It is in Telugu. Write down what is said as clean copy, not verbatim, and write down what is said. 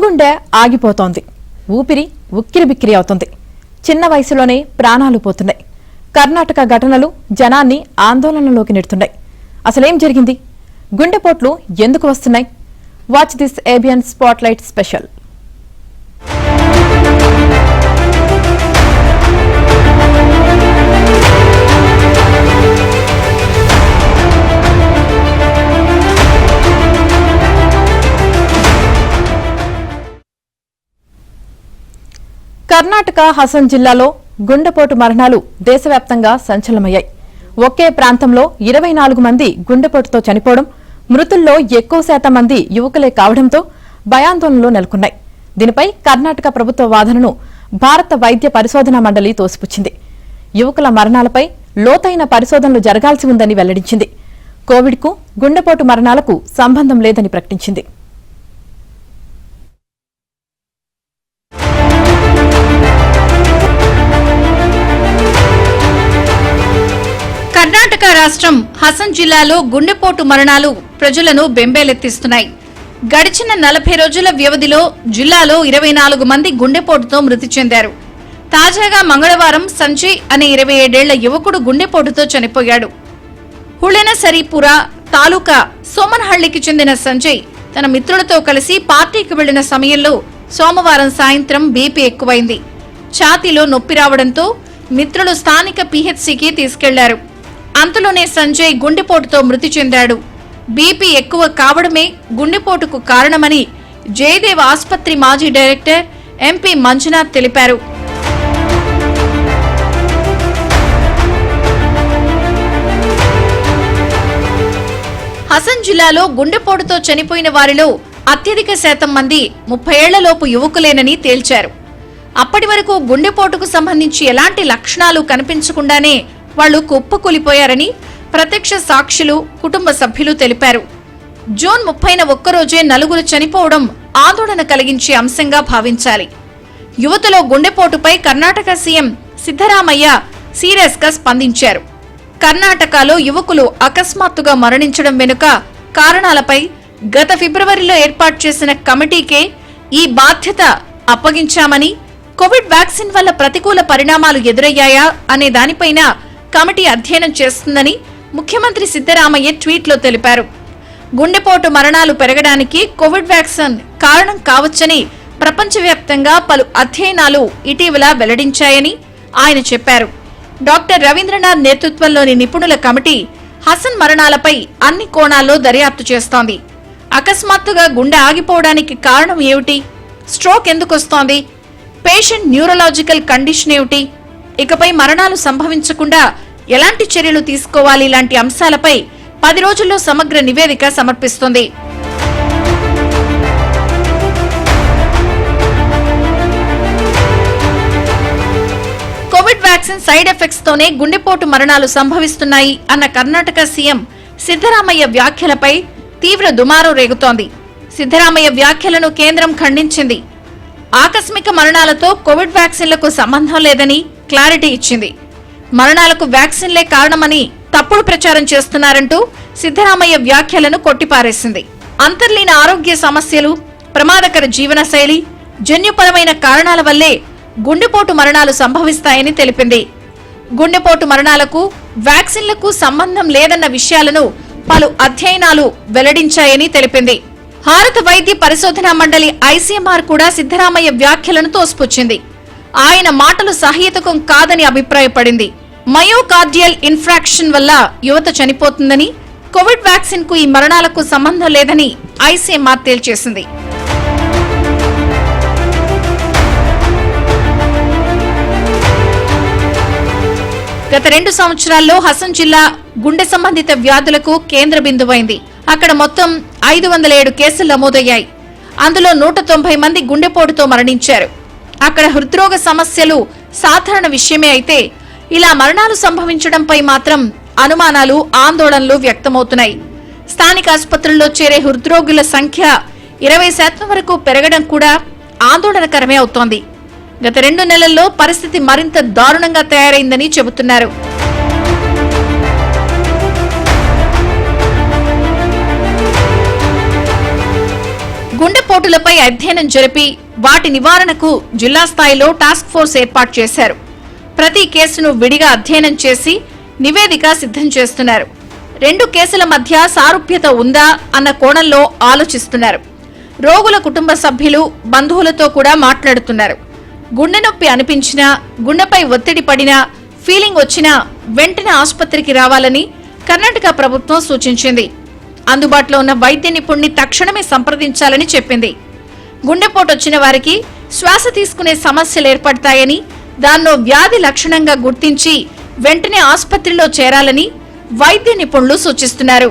గుండె ఆగిపోతోంది. ఊపిరి ఉక్కిరిబిక్కిరి అవుతుంది. చిన్న వయసులోనే ప్రాణాలు పోతున్నాయి. కర్ణాటక ఘటనలు జనాన్ని ఆందోళనలోకి నెడుతున్నాయి. అసలేం జరిగింది? గుండెపోట్లు ఎందుకు వస్తున్నాయి? Watch this ABN spotlight special. Karnataka Hassan జిల్లాలో గుండెపోటు మరణాలు దేశవ్యాప్తంగా సంచలనమయ్యాయి. ఒకే ప్రాంతంలో 24 మంది గుండెపోటుతో చనిపోవడం, మృతుల్లో ఎక్కువ శాతం మంది యువకులే కావడంతో భయాందోళనలు నెలకొన్నాయి. దీనిపై కర్ణాటక ప్రభుత్వ వాదనను భారత వైద్య పరిశోధనా మండలి తోసిపుచ్చింది. యువకుల మరణాలపై లోతైన పరిశోధనలు జరగాల్సి ఉందని వెల్లడించింది. కోవిడ్కు గుండెపోటు మరణాలకు సంబంధం లేదని ప్రకటించింది. కర్ణాటక రాష్ట్రం హసన్ జిల్లాలో గుండెపోటు మరణాలు ప్రజలను బెంబేలెత్తిస్తున్నాయి. గడిచిన 40 రోజుల వ్యవధిలో జిల్లాలో 24 మంది గుండెపోటుతో మృతి చెందారు. తాజాగా మంగళవారం సంజయ్ అనే 27 ఏళ్ల యువకుడు గుండెపోటుతో చనిపోయాడు. హుళెనసరిపుర తాలూకా సోమన్హళ్లికి చెందిన సంజయ్ తన మిత్రులతో కలిసి పార్టీకి వెళ్లిన సమయంలో సోమవారం సాయంత్రం బీపీ ఎక్కువైంది. ఛాతీలో నొప్పి రావడంతో మిత్రులు స్థానిక పీహెచ్సీకి తీసుకెళ్లారు. అంతలోనే సంజయ్ గుండెపోటుతో మృతి చెందాడు. బీపీ ఎక్కువ కావడమే గుండెపోటుకు కారణమని జయదేవ్ ఆసుపత్రి మాజీ డైరెక్టర్ ఎంపీ మంజునాథ్ తెలిపారు. హసన్ జిల్లాలో గుండెపోటుతో చనిపోయిన వారిలో అత్యధిక శాతం మంది 30 ఏళ్లలోపు యువకులేనని తేల్చారు. అప్పటి వరకు గుండెపోటుకు సంబంధించి ఎలాంటి లక్షణాలు కనిపించకుండానే వాళ్లు కుప్పకూలిపోయారని ప్రత్యక్ష సాక్షులు, కుటుంబ సభ్యులు తెలిపారు. జూన్ 30న ఒక్కరోజే 4 చనిపోవడం ఆందోళన కలిగించే అంశంగా భావించాలి. యువతలో గుండెపోటుపై కర్ణాటక సీఎం సిద్ధరామయ్య సీరియస్ గా స్పందించారు. కర్ణాటకలో యువకులు అకస్మాత్తుగా మరణించడం వెనుక కారణాలపై గత ఫిబ్రవరిలో ఏర్పాటు చేసిన కమిటీకే ఈ బాధ్యత అప్పగించామని, కోవిడ్ వ్యాక్సిన్ వల్ల ప్రతికూల పరిణామాలు ఎదురయ్యాయా అనే దానిపైన కమిటీ అధ్యయనం చేస్తుందని ముఖ్యమంత్రి సిద్ధరామయ్య ట్వీట్లో తెలిపారు. గుండెపోటు మరణాలు పెరగడానికి కోవిడ్ వ్యాక్సిన్ కారణం కావచ్చని ప్రపంచవ్యాప్తంగా పలు అధ్యయనాలు ఇటీవల వెల్లడించాయని ఆయన చెప్పారు. డాక్టర్ రవీంద్రనాథ్ నేతృత్వంలోని నిపుణుల కమిటీ హసన్ మరణాలపై అన్ని కోణాల్లో దర్యాప్తు చేస్తోంది. అకస్మాత్తుగా గుండె ఆగిపోవడానికి కారణం ఏమిటి? స్ట్రోక్ ఎందుకొస్తోంది? పేషెంట్ న్యూరలాజికల్ కండిషన్ ఏమిటి? ఇకపై మరణాలు సంభవించకుండా ఎలాంటి చర్యలు తీసుకోవాలి? ఇలాంటి అంశాలపై 10 రోజుల్లో సమగ్ర నివేదిక సమర్పిస్తుంది. కోవిడ్ వ్యాక్సిన్ సైడ్ ఎఫెక్ట్స్ తోనే గుండెపోటు మరణాలు సంభవిస్తున్నాయి అన్న కర్ణాటక సీఎం సిద్ధరామయ్య వ్యాఖ్యలపై తీవ్ర దుమారం రేగుతోంది. సిద్ధరామయ్య వ్యాఖ్యలను కేంద్రం ఖండించింది. ఆకస్మిక మరణాలతో కోవిడ్ వ్యాక్సిన్లకు సంబంధం లేదని క్లారిటీ ఇచ్చింది. మరణాలకు వ్యాక్సిన్లే కారణమని తప్పుడు ప్రచారం చేస్తున్నారంటూ సిద్ధరామయ్య వ్యాఖ్యలను కొట్టిపారేసింది. అంతర్లీన ఆరోగ్య సమస్యలు, ప్రమాదకర జీవనశైలి, జన్యుపరమైన కారణాల వల్లే గుండెపోటు మరణాలు సంభవిస్తాయని తెలిపింది. గుండెపోటు మరణాలకు వ్యాక్సిన్లకు సంబంధం లేదన్న విషయాలను పలు అధ్యయనాలు వెల్లడించాయని తెలిపింది. భారత వైద్య పరిశోధనా మండలి ఐసీఎంఆర్ కూడా సిద్ధరామయ్య వ్యాఖ్యలను తోసిపుచ్చింది. ఆయన మాటలు సహేతుకం కాదని అభిప్రాయపడింది. మయోకార్డియల్ ఇన్ఫ్రాక్షన్ వల్ల యువత చనిపోతుందని, కోవిడ్ వ్యాక్సిన్ కు ఈ మరణాలకు సంబంధం లేదని ఐసీఎంఆర్ తేల్చేసింది. గత 2 సంవత్సరాల్లో హసన్ జిల్లా గుండె సంబంధిత వ్యాధులకు కేంద్ర బిందువైంది. అక్కడ మొత్తం 507 కేసులు నమోదయ్యాయి. అందులో 190 మంది గుండెపోటుతో మరణించారు. అక్కడ హృద్రోగ సమస్యలు సాధారణ విషయమే అయితే ఇలా మరణాలు సంభవించడంపై మాత్రం అనుమానాలు, ఆందోళనలు వ్యక్తమవుతున్నాయి. స్థానిక ఆసుపత్రుల్లో చేరే హృద్రోగుల సంఖ్య 20% వరకు పెరగడం కూడా ఆందోళనకరమే అవుతోంది. గత 2 నెలల్లో పరిస్థితి మరింత దారుణంగా తయారైందని చెబుతున్నారు. గుండె గుండెపోటులపై అధ్యయనం జరిపి వాటి నివారణకు జిల్లా స్థాయిలో టాస్క్ ఫోర్స్ ఏర్పాటు చేశారు. ప్రతి కేసును విడిగా అధ్యయనం చేసి నివేదిక సిద్ధం చేస్తున్నారు. 2 కేసుల మధ్య సారూప్యత ఉందా అన్న కోణంలో ఆలోచిస్తున్నారు. రోగుల కుటుంబ సభ్యులు, బంధువులతో కూడా మాట్లాడుతున్నారు. గుండె నొప్పి అనిపించినా, గుండెపై ఒత్తిడి పడినా, ఫీలింగ్ వచ్చినా వెంటనే ఆసుపత్రికి రావాలని కర్ణాటక ప్రభుత్వం సూచించింది. అందుబాటులో ఉన్న వైద్య నిపుణుని తక్షణమే సంప్రదించాలని చెప్పింది. గుండెపోటు వచ్చిన వారికి శ్వాస తీసుకునే సమస్యలు ఏర్పడతాయని, దాన్నో వ్యాధి లక్షణంగా గుర్తించి వెంటనే ఆసుపత్రిలో చేరాలని వైద్య నిపుణులు సూచిస్తున్నారు.